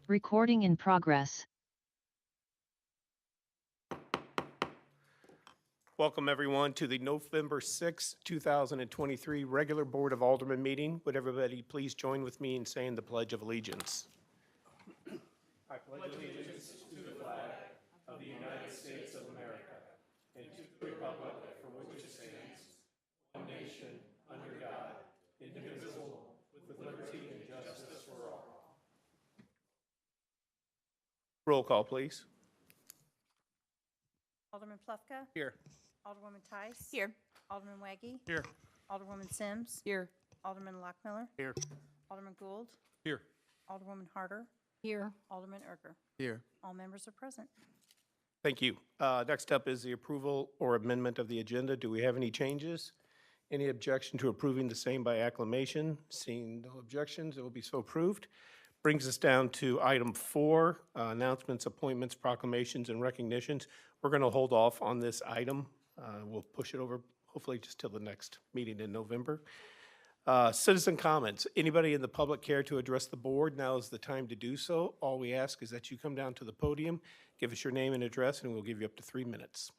Recording in progress. Welcome, everyone, to the November 6, 2023 regular Board of Aldermen meeting. Would everybody please join with me in saying the Pledge of Allegiance? I pledge allegiance to the flag of the United States of America and to the republic for which it stands, one nation, under God, indivisible, with liberty and justice for all. Roll call, please. Alderman Plufka. Here. Alderwoman Tice. Here. Alderman Waggy. Here. Alderwoman Sims. Here. Alderman Lockmiller. Here. Alderman Gould. Here. Alderwoman Harder. Here. Alderman Erger. Here. All members are present. Thank you. Next up is the approval or amendment of the agenda. Do we have any changes? Any objection to approving the same by acclamation? Seeing no objections, it will be so approved. Brings us down to item 4, announcements, appointments, proclamations, and recognitions. We're going to hold off on this item. We'll push it over, hopefully, just till the next meeting in November. Citizen comments. Anybody in the public care to address the board? Now is the time to do so. All we ask is that you come down to the podium, give us your name and address, and we'll give you up to 3 minutes.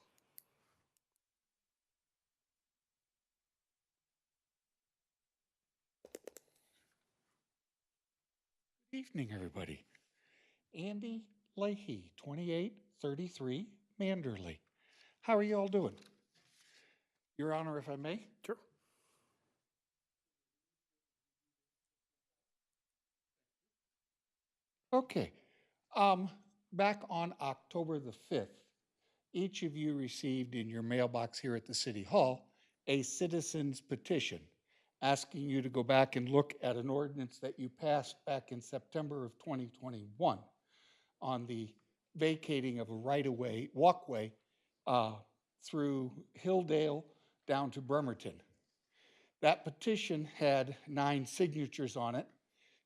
Good evening, everybody. Andy Leahy, 2833 Manderley. How are you all doing? Your Honor, if I may? Sure. Okay. Back on October the 5th, each of you received in your mailbox here at the City Hall a citizen's petition asking you to go back and look at an ordinance that you passed back in September of 2021 on the vacating of a right-of-way walkway through Hilldale down to Bremerton. That petition had 9 signatures on it.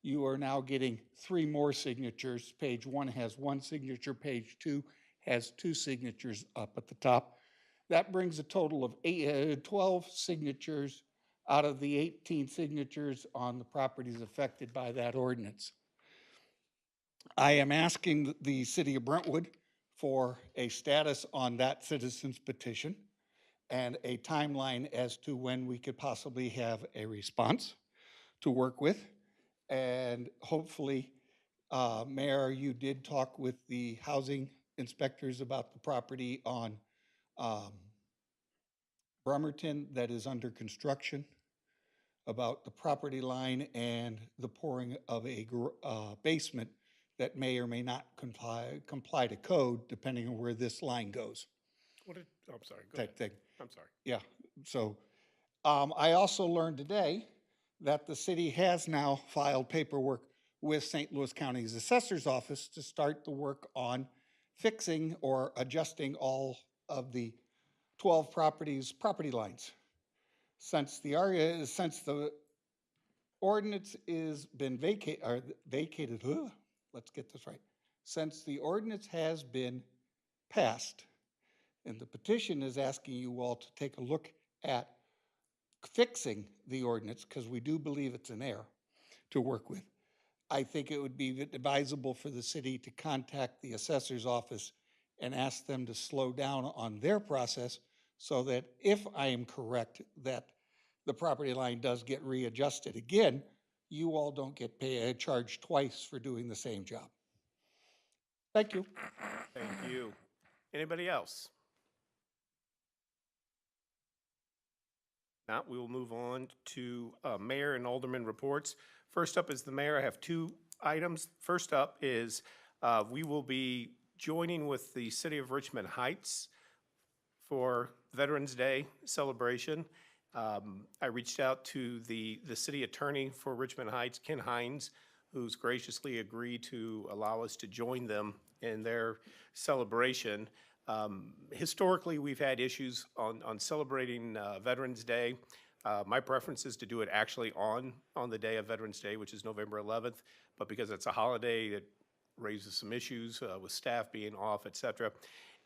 You are now getting 3 more signatures. Page 1 has 1 signature. Page 2 has 2 signatures up at the top. That brings a total of 12 signatures out of the 18 signatures on the properties affected by that ordinance. I am asking the city of Brentwood for a status on that citizen's petition and a timeline as to when we could possibly have a response to work with. And hopefully, Mayor, you did talk with the housing inspectors about the property on Bremerton that is under construction, about the property line and the pouring of a basement that may or may not comply to code depending on where this line goes. I'm sorry. Go Type ahead. thing. I'm sorry. Yeah, so I also learned today that the city has now filed paperwork with St. Louis County's Assessor's Office to start the work on fixing or adjusting all of the 12 properties' property lines. Since the ordinance is been vacated, let's get this right. Since the ordinance has been passed, and the petition is asking you all to take a look at fixing the ordinance, because we do believe it's an error to work with. I think it would be advisable for the city to contact the assessor's office and ask them to slow down on their process so that if I am correct that the property line does get readjusted again, you all don't get charged twice for doing the same job. Thank you. Thank you. Anybody else? Not, we will move on to mayor and alderman reports. First up is the mayor. I have 2 items. First up is we will be joining with the city of Richmond Heights for Veterans Day celebration. I reached out to the city attorney for Richmond Heights, Ken Hines, who's graciously agreed to allow us to join them in their celebration. Historically, we've had issues on celebrating Veterans Day. My preference is to do it actually on the day of Veterans Day, which is November 11th, but because it's a holiday, it raises some issues with staff being off, et cetera.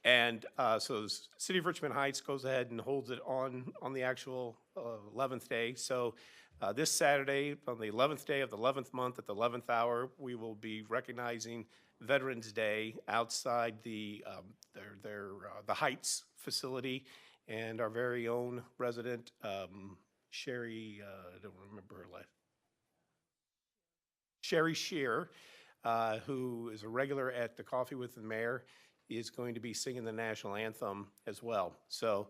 And so the City of Richmond Heights goes ahead and holds it on the actual 11th day. So This Saturday, on the 11th day of the 11th month at the 11th hour, we will be recognizing Veterans Day outside the Heights facility, and our very own resident, Sherry, I don't remember her last, Sherry Shear, who is a regular at the Coffee with the Mayor, is going to be singing the national anthem as well. So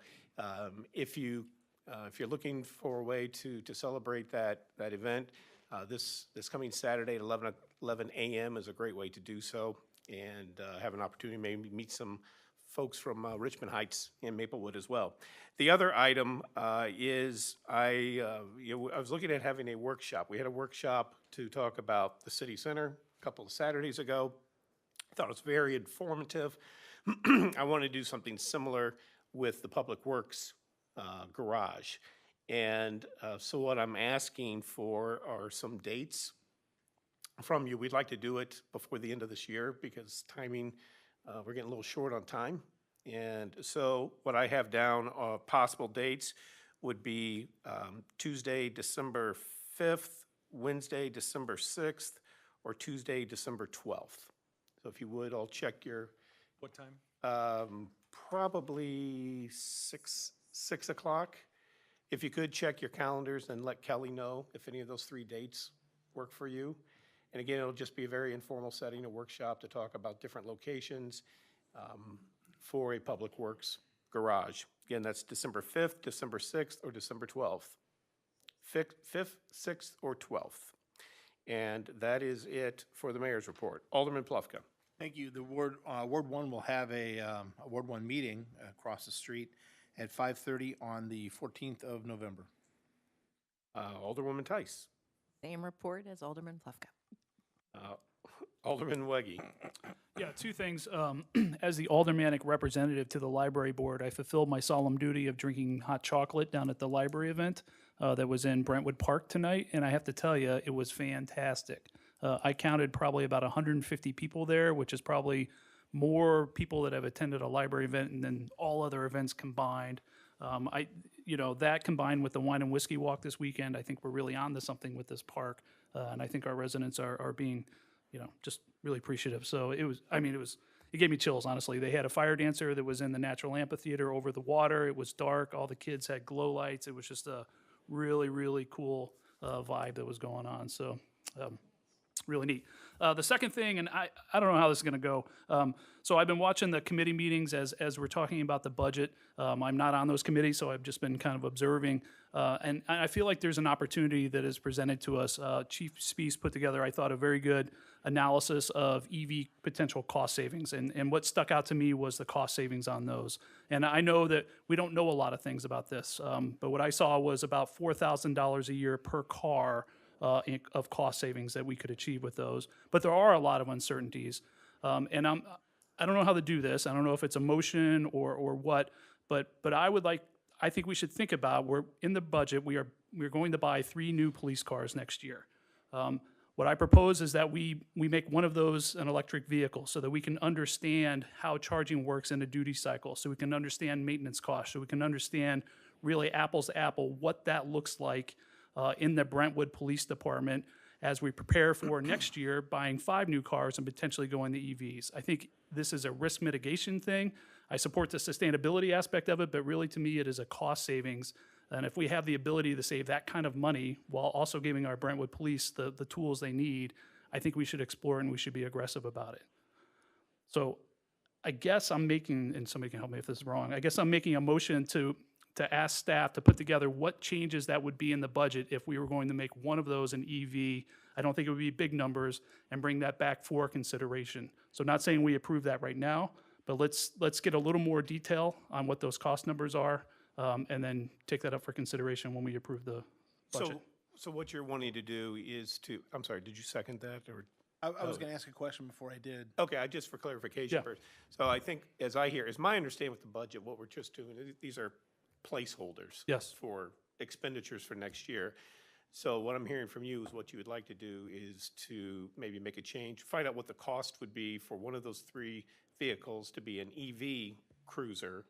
if you're looking for a way to celebrate that event, this coming Saturday at 11 a.m. is a great way to do so, and have an opportunity to maybe meet some folks from Richmond Heights and Maplewood as well. The other item is I was looking at having a workshop. We had a workshop to talk about the city center a couple of Saturdays ago. I thought it was very informative. I want to do something similar with the Public Works garage. And so what I'm asking for are some dates from you. We'd like to do it before the end of this year because timing, we're getting a little short on time. And so what I have down, possible dates would be Tuesday, December 5th, Wednesday, December 6th, or Tuesday, December 12th. So if you would, I'll check your, What time? probably 6 o'clock. If you could check your calendars and let Kelly know if any of those 3 dates work for you. And again, it'll just be a very informal setting, a workshop to talk about different locations for a Public Works garage. Again, that's December 5th, December 6th, or December 12th. 5th, 6th, or 12th. And that is it for the mayor's report. Alderman Plufka. Thank you. The Ward 1 will have a Ward 1 meeting across the street at 5:30 on the 14th of November. Alderwoman Tice. Same report as Alderman Plufka. Alderman Weggie. Yeah, 2 things. As the aldermanic representative to the library board, I fulfilled my solemn duty of drinking hot chocolate down at the library event that was in Brentwood Park tonight, and I have to tell you, it was fantastic. I counted probably about 150 people there, which is probably more people that have attended a library event than all other events combined. That combined with the wine and whiskey walk this weekend, I think we're really onto something with this park, and I think our residents are being, just really appreciative. So it gave me chills, honestly. They had a fire dancer that was in the natural amphitheater over the water. It was dark. All the kids had glow lights. It was just a really, really cool vibe that was going on. So really neat. The second thing, and I don't know how this is going to go. So I've been watching the committee meetings as we're talking about the budget. I'm not on those committees, so I've just been kind of observing. And I feel like there's an opportunity that is presented to us. Chief Spees put together, I thought, a very good analysis of EV potential cost savings. And what stuck out to me was the cost savings on those. And I know that we don't know a lot of things about this, but what I saw was about $4,000 a year per car of cost savings that we could achieve with those. But there are a lot of uncertainties. And I don't know how to do this. I don't know if it's a motion or what, but I think we should think about, we're in the budget, we're going to buy 3 new police cars next year. What I propose is that we make one of those an electric vehicle so that we can understand how charging works in a duty cycle, so we can understand maintenance costs, so we can understand really apples to apple what that looks like in the Brentwood Police Department as we prepare for next year buying 5 new cars and potentially going to EVs. I think this is a risk mitigation thing. I support the sustainability aspect of it, but really to me it is a cost savings. And if we have the ability to save that kind of money while also giving our Brentwood police the tools they need, I think we should explore and we should be aggressive about it. So I guess I'm making, and somebody can help me if this is wrong, I guess I'm making a motion to ask staff to put together what changes that would be in the budget if we were going to make one of those an EV. I don't think it would be big numbers, and bring that back for consideration. So not saying we approve that right now, but let's get a little more detail on what those cost numbers are, and then take that up for consideration when we approve the budget. So what you're wanting to do is to, I'm sorry, did you second that, or? I was going to ask a question before I did. Okay, just for clarification Yeah. first. So I think, as my understanding with the budget, what we're just doing, these are placeholders. Yes. For expenditures for next year. So what I'm hearing from you is what you would like to do is to maybe make a change, find out what the cost would be for one of those 3 vehicles to be an EV cruiser,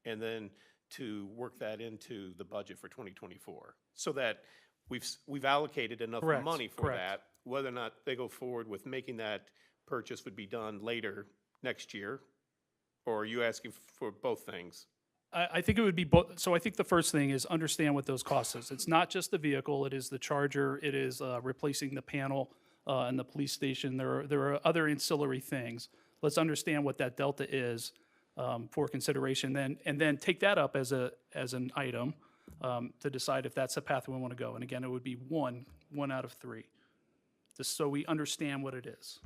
and then to work that into the budget for 2024. So that we've allocated enough Correct, money for correct. that. Whether or not they go forward with making that purchase would be done later next year? Or are you asking for both things? I think it would be both. So I think the first thing is understand what those costs is. It's not just the vehicle, it is the charger, it is replacing the panel in the police station. There are other ancillary things. Let's understand what that delta is for consideration then, and then take that up as an item to decide if that's the path we want to go. And again, it would be one out of three, just so we understand what it is.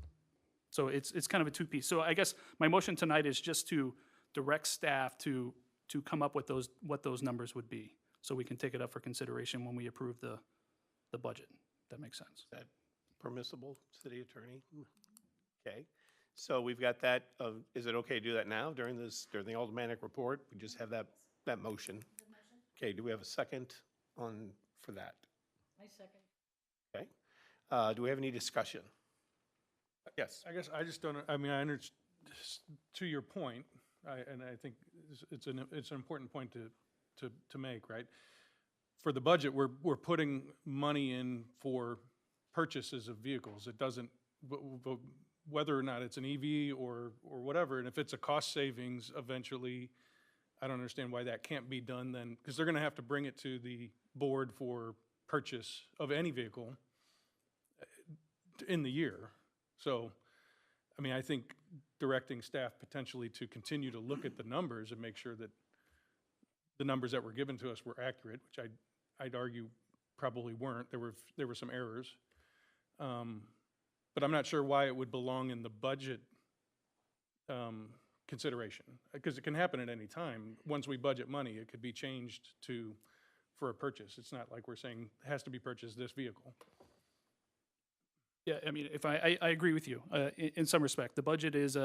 So it's kind of a two-piece. So I guess my motion tonight is just to direct staff to come up with what those numbers would be, so we can take it up for consideration when we approve the budget. That makes sense. Is that permissible, city attorney? Okay, so we've got that. Is it okay to do that now during the aldermanic report? We just have that motion. Okay, do we have a second for that? I second. Okay. Do we have any discussion? Yes. I guess I just don't, I mean, I understand, to your point, and I think it's an important point to make, right? For the budget, we're putting money in for purchases of vehicles. It doesn't, whether or not it's an EV or whatever, and if it's a cost savings eventually, I don't understand why that can't be done then, because they're gonna have to bring it to the board for purchase of any vehicle in the year. So, I mean, I think directing staff potentially to continue to look at the numbers and make sure that the numbers that were given to us were accurate, which I'd argue probably weren't. There were some errors. But I'm not sure why it would belong in the budget consideration, because it can happen at any time. Once we budget money, it could be changed for a purchase. It's not like we're saying it has to be purchased this vehicle. Yeah, I mean, if I agree with you in some respect. The budget is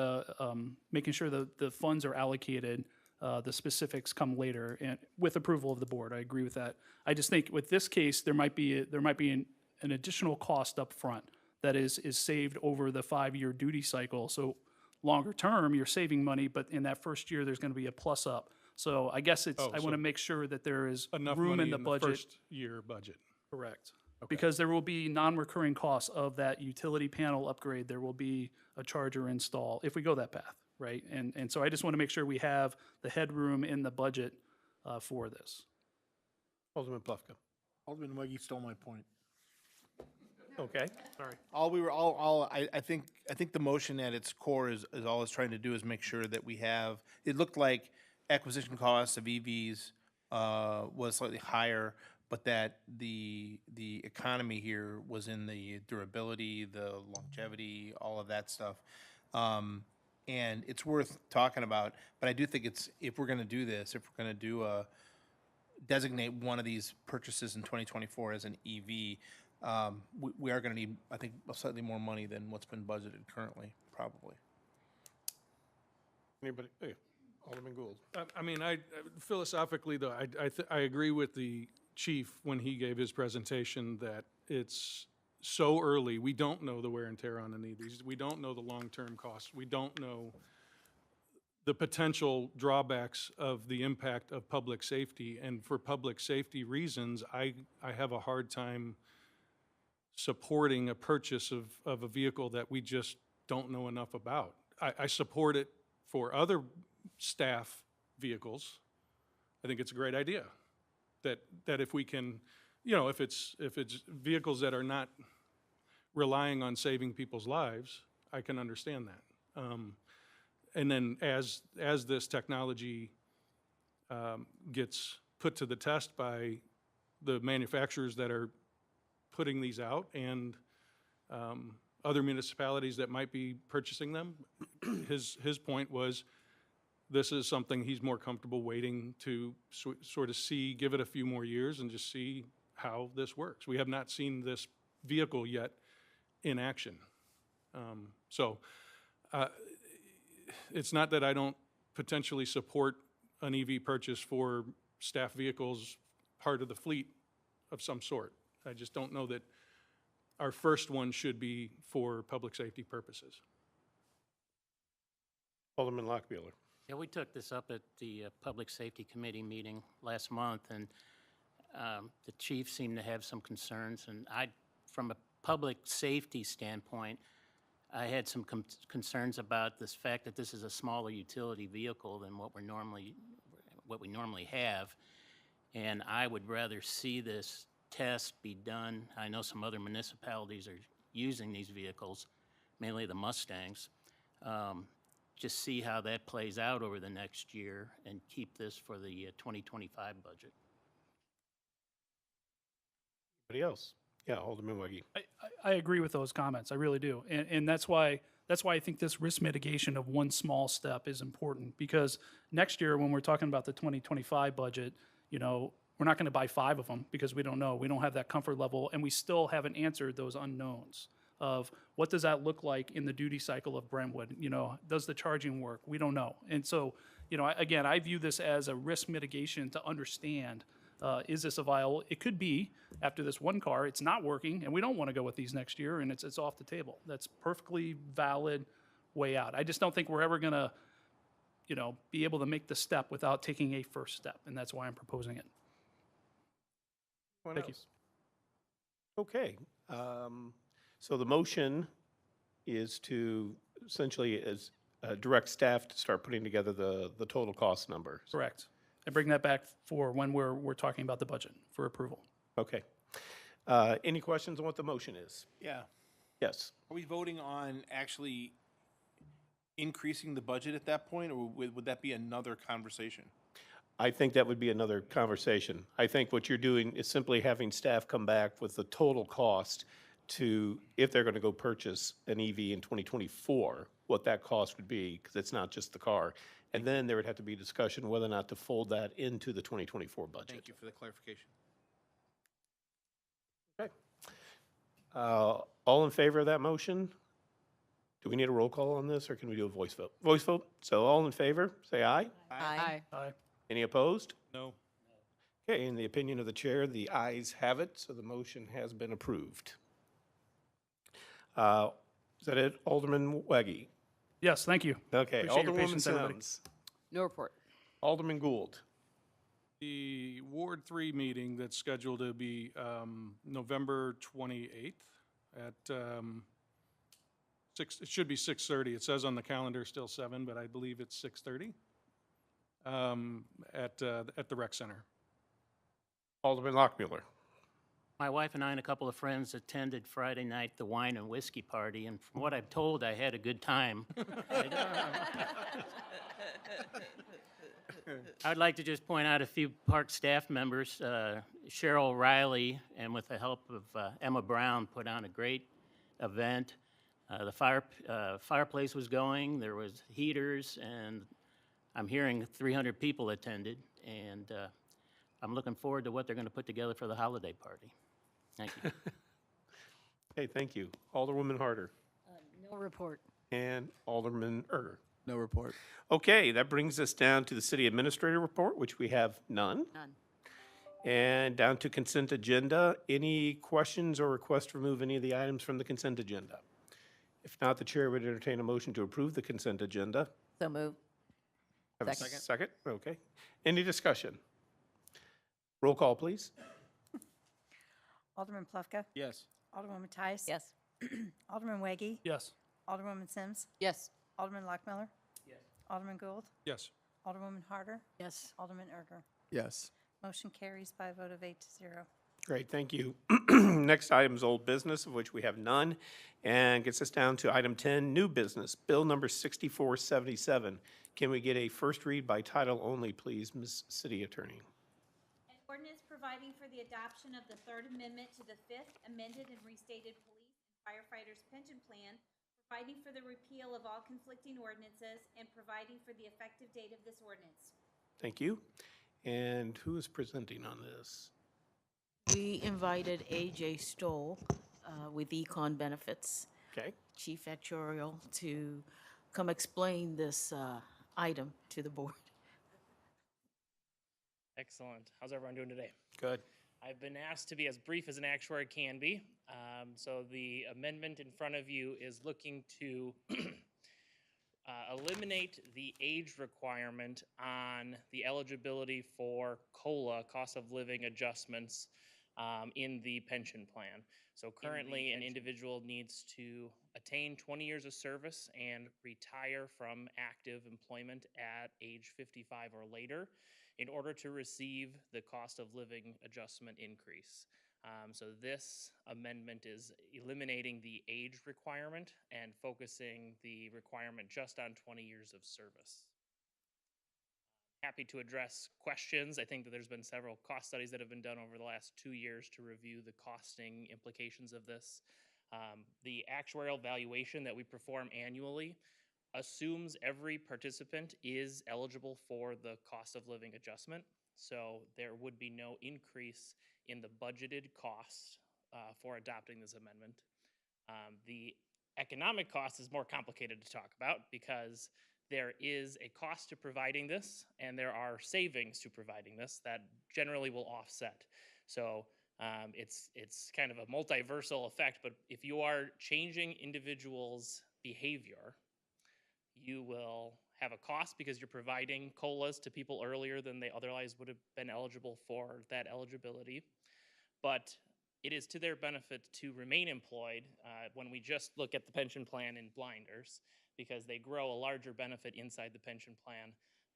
making sure the funds are allocated. The specifics come later and with approval of the board. I agree with that. I just think with this case, there might be an additional cost up front that is saved over the 5-year duty cycle. So longer term, you're saving money, but in that first year, there's going to be a plus up. So I guess I want to make sure that there is Enough room money in the budget. first year budget. Correct. Because there will be non-recurring costs of that utility panel upgrade. There will be a charger install if we go that path, right? And so I just want to make sure we have the headroom in the budget for this. Alderman Plufka. Alderman Weggie stole my point. Okay, sorry. I think the motion at its core is all it's trying to do is make sure that we have, it looked like acquisition costs of EVs was slightly higher, but that the economy here was in the durability, the longevity, all of that stuff. And it's worth talking about, but I do think if we're gonna do this, if we're gonna designate one of these purchases in 2024 as an EV, we are gonna need, I think, slightly more money than what's been budgeted currently, probably. Anybody? Hey, Alderman Gould. I mean, philosophically though, I agree with the chief when he gave his presentation that it's so early. We don't know the wear and tear on any of these. We don't know the long-term costs. We don't know the potential drawbacks of the impact of public safety. And for public safety reasons, I have a hard time supporting a purchase of a vehicle that we just don't know enough about. I support it for other staff vehicles. I think it's a great idea. That if we can, if it's vehicles that are not relying on saving people's lives, I can understand that. And then as this technology gets put to the test by the manufacturers that are putting these out and other municipalities that might be purchasing them, his point was, this is something he's more comfortable waiting to sort of see, give it a few more years and just see how this works. We have not seen this vehicle yet in action. It's not that I don't potentially support an EV purchase for staff vehicles, part of the fleet of some sort. I just don't know that our first one should be for public safety purposes. Alderman Lockbeeler. Yeah, we took this up at the Public Safety Committee meeting last month, and The chief seemed to have some concerns, and from a public safety standpoint, I had some concerns about this fact that this is a smaller utility vehicle than what we normally have. And I would rather see this test be done. I know some other municipalities are using these vehicles, mainly the Mustangs. Just see how that plays out over the next year and keep this for the 2025 budget. Anybody else? Yeah, Alderman Weggie. I agree with those comments. I really do. And that's why I think this risk mitigation of one small step is important, because next year when we're talking about the 2025 budget, you know, we're not going to buy 5 of them because we don't know. We don't have that comfort level, and we still haven't answered those unknowns of what does that look like in the duty cycle of Brentwood? You know, does the charging work? We don't know. And so, you know, again, I view this as a risk mitigation to understand, is this a viable? It could be after this one car, it's not working, and we don't want to go with these next year, and it's off the table. That's perfectly valid way out. I just don't think we're ever going to, you know, be able to make the step without taking a first step, and that's why I'm proposing it. Anyone Thank you. else? Okay. So the motion is to essentially direct staff to start putting together the total cost number. Correct. And bring that back for when we're talking about the budget for approval. Okay. Any questions on what the motion is? Yeah. Yes. Are we voting on actually increasing the budget at that point, or would that be another conversation? I think that would be another conversation. I think what you're doing is simply having staff come back with the total cost to, if they're going to go purchase an EV in 2024, what that cost would be, because it's not just the car. And then there would have to be discussion whether or not to fold that into the 2024 budget. Thank you for the clarification. Okay. All in favor of that motion? Do we need a roll call on this, or can we do a voice vote? Voice vote. So all in favor, say aye. Aye. Aye. Any opposed? No. Okay, in the opinion of the chair, the ayes have it, so the motion has been approved. Is that it, Alderman Weggie? Yes, thank you. Okay, Appreciate your Alderwoman patience, everybody. Sims. No report. Alderman Gould. The Ward 3 meeting that's scheduled to be November 28th at it should be 6:30. It says on the calendar still 7, but I believe it's 6:30 at the rec center. Alderman Lockmuller. My wife and I and a couple of friends attended Friday night the wine and whiskey party, and from what I'm told, I had a good time. I'd like to just point out a few park staff members. Cheryl Riley, and with the help of Emma Brown, put on a great event. The fireplace was going, there was heaters, and I'm hearing 300 people attended, and I'm looking forward to what they're going to put together for the holiday party. Thank you. Okay, thank you. Alderwoman Harder. No report. And Alderman Erger. No report. Okay, that brings us down to the city administrator report, which we have none. None. And down to consent agenda. Any questions or requests to remove any of the items from the consent agenda? If not, the chair would entertain a motion to approve the consent agenda. So moved. Have a Second. second? Okay. Any discussion? Roll call, please. Alderman Plufka? Yes. Alderwoman Tice? Yes. Alderman Weggie? Yes. Alderwoman Sims? Yes. Alderman Lockmiller? Yes. Alderman Gould? Yes. Alderwoman Harder? Yes. Alderman Erger? Yes. Motion carries by a vote of 8-0. Great, thank you. Next item is old business, of which we have none, and gets us down to item 10, new business, bill number 6477. Can we get a first read by title only, please, Ms. City Attorney? An ordinance providing for the adoption of the Third Amendment to the Fifth Amended and Restated Police and Firefighters Pension Plan, providing for the repeal of all conflicting ordinances, and providing for the effective date of this ordinance. Thank you. And who is presenting on this? We invited A.J. Stoll with Econ Benefits, Okay, Chief Actuarial, to come explain this item to the board. Excellent. How's everyone doing today? good. I've been asked to be as brief as an actuary can be. So the amendment in front of you is looking to eliminate the age requirement on the eligibility for COLA, cost of living adjustments, in the pension plan. So currently, an individual needs to attain 20 years of service and retire from active employment at age 55 or later in order to receive the cost of living adjustment increase. So this amendment is eliminating the age requirement and focusing the requirement just on 20 years of service. Happy to address questions. I think that there's been several cost studies that have been done over the last 2 years to review the costing implications of this. The actuarial valuation that we perform annually assumes every participant is eligible for the cost of living adjustment. So there would be no increase in the budgeted costs for adopting this amendment. The economic cost is more complicated to talk about because there is a cost to providing this and there are savings to providing this that generally will offset. So it's kind of a multiversal effect, but if you are changing individuals' behavior, you will have a cost because you're providing COLAs to people earlier than they otherwise would have been eligible for that eligibility. But it is to their benefit to remain employed when we just look at the pension plan in blinders, because they grow a larger benefit inside the pension plan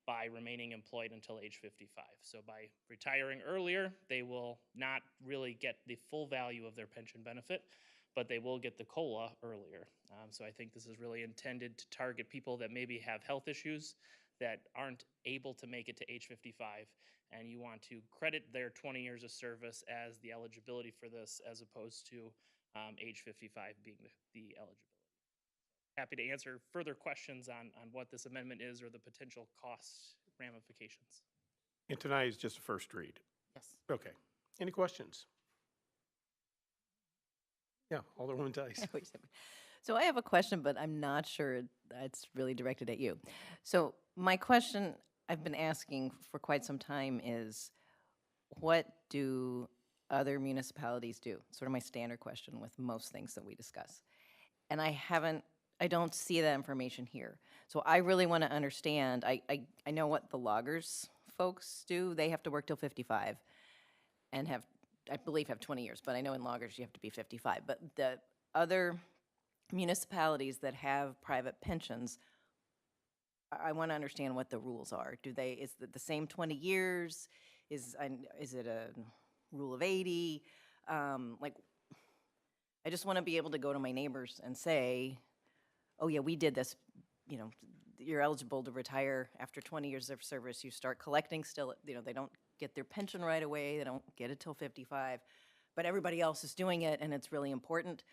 by remaining employed until age 55. So by retiring earlier, they will not really get the full value of their pension benefit, but they will get the COLA earlier. So I think this is really intended to target people that maybe have health issues that aren't able to make it to age 55, and you want to credit their 20 years of service as the eligibility for this, as opposed to age 55 being the eligibility. Happy to answer further questions on what this amendment is or the potential cost ramifications. And tonight is just a first read. Yes. Okay. Any questions? Yeah, Alderwoman Tice. Wait a second. So I have a question, but I'm not sure it's really directed at you. So my question I've been asking for quite some time is, what do other municipalities do? Sort of my standard question with most things that we discuss. And I don't see that information here. So I really want to understand, I know what the loggers folks do. They have to work till 55 and I believe have 20 years, but I know in loggers you have to be 55. But the other municipalities that have private pensions, I want to understand what the rules are. Is it the same 20 years? Is it a rule of 80? Like, I just want to be able to go to my neighbors and say, oh yeah, we did this, you're eligible to retire after 20 years of service. You start collecting still, they don't get their pension right away. They don't get it till 55, but everybody else is doing it and it's really important.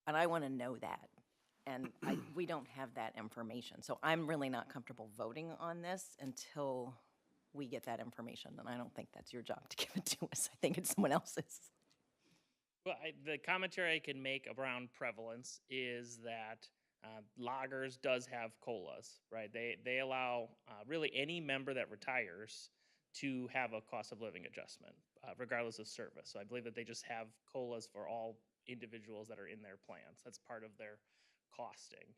And I want to know that. And we don't have that information. So I'm really not comfortable voting on this until we get that information. And I don't think that's your job to give it to us. I think it's someone else's. Well, the commentary I can make around prevalence is that loggers does have COLAs, right? They allow really any member that retires to have a cost of living adjustment, regardless of service. So I believe that they just have COLAs for all individuals that are in their plans. That's part of their costing.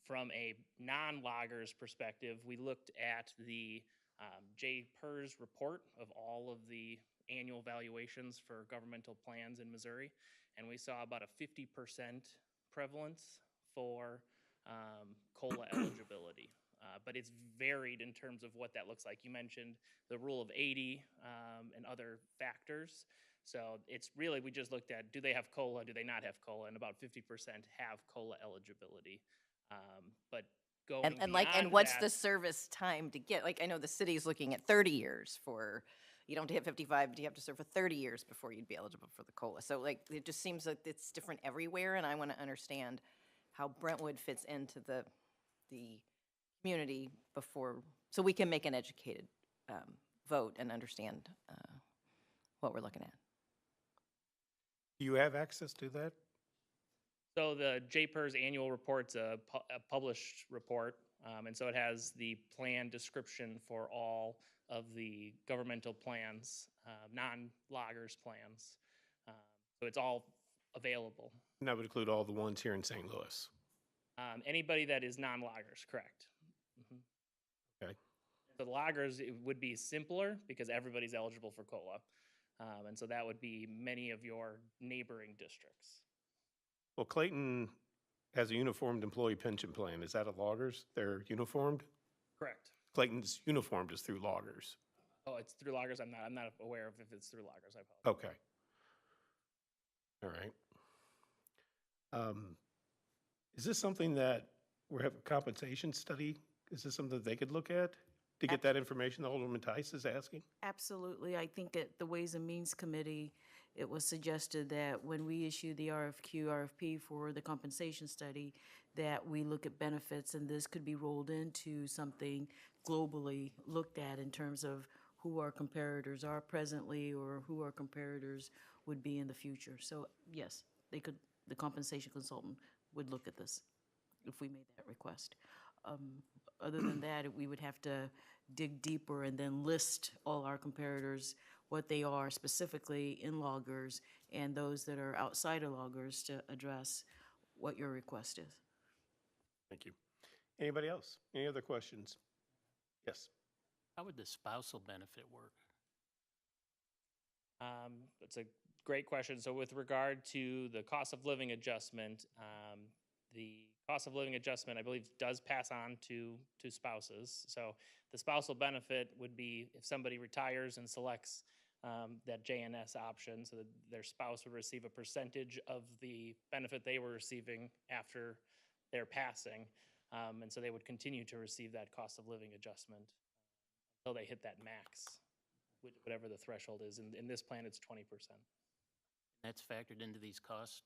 From a non-loggers perspective, we looked at the JPERS report of all of the annual valuations for governmental plans in Missouri, and we saw about a 50% prevalence for COLA eligibility. But it's varied in terms of what that looks like. You mentioned the rule of 80 and other factors. So it's really, we just looked at, do they have COLA, do they not have COLA, and about 50% have COLA eligibility. But going And what's the service time to get? Like, I know the city's looking at 30 years for, you don't hit 55, but you have to serve for 30 years before you'd be eligible for the COLA. So like, it just seems like it's different everywhere, and I want to understand how Brentwood fits into the community so we can make an educated vote and understand what we're looking at. Do you have access to that? So the JPERS annual report's a published report, and so it has the plan description for all of the governmental plans, non-loggers plans. So it's all available. And that would include all the ones here in St. Louis. Anybody that is non-loggers, correct. Mhm. Okay. The loggers, it would be simpler because everybody's eligible for COLA. And so that would be many of your neighboring districts. Well, Clayton has a uniformed employee pension plan. Is that a loggers? They're uniformed? Correct. Clayton's uniformed is through loggers. Oh, it's through loggers? I'm not aware of if it's through loggers. I apologize. Okay. All right. Is this something that we have a compensation study? Is this something that they could look at to get that information that Alderman Tice is asking? Absolutely. I think at the Ways and Means Committee, it was suggested that when we issue the RFP for the compensation study, that we look at benefits, and this could be rolled into something globally looked at in terms of who our comparators are presently or who our comparators would be in the future. So yes, the compensation consultant would look at this if we made that request. Other than that, we would have to dig deeper and then list all our comparators, what they are specifically in loggers, and those that are outside of loggers to address what your request is. Thank you. Anybody else? Any other questions? Yes. How would the spousal benefit work? That's a great question. So with regard to the cost of living adjustment, the cost of living adjustment, I believe, does pass on to spouses. So the spousal benefit would be if somebody retires and selects that JNS option, so that their spouse would receive a percentage of the benefit they were receiving after their passing. And so they would continue to receive that cost of living adjustment until they hit that max, whatever the threshold is. In this plan, it's 20%. That's factored into these costs?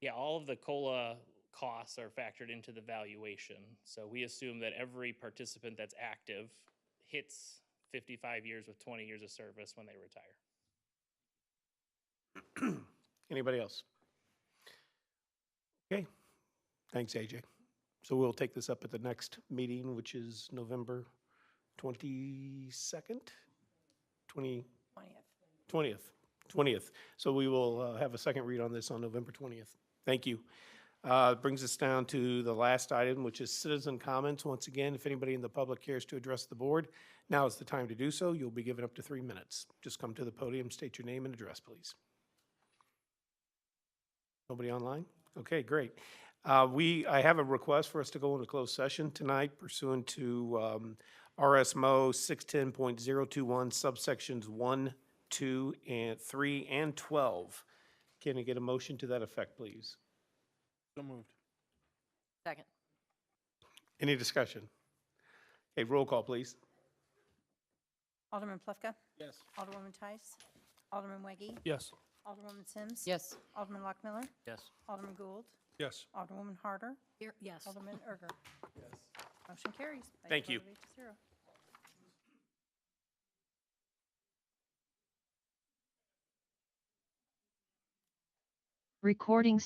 Yeah, all of the COLA costs are factored into the valuation. So we assume that every participant that's active hits 55 years with 20 years of service when they retire. Anybody else? Okay. Thanks, AJ. So we'll take this up at the next meeting, which is November 22nd? 20th. So we will have a second read on this on November 20th. Thank you. Brings us down to the last item, which is citizen comments. Once again, if anybody in the public cares to address the board, now is the time to do so. You'll be given up to 3 minutes. Just come to the podium, state your name and address, please. Nobody online? Okay, great. I have a request for us to go into closed session tonight pursuant to RSMO 610.021 subsections 1, 2, and 3, and 12. Can I get a motion to that effect, please? So moved. Second. Any discussion? Okay, roll call, please. Alderman Plufka? Yes. Alderwoman Tice? Alderman Weggie? Yes. Alderwoman Sims? Yes. Alderman Lockmiller? Yes. Alderman Gould? Yes. Alderwoman Harder? Here, yes. Alderman Erger? Motion carries. by a Thank vote you. of 8 to 0. Recording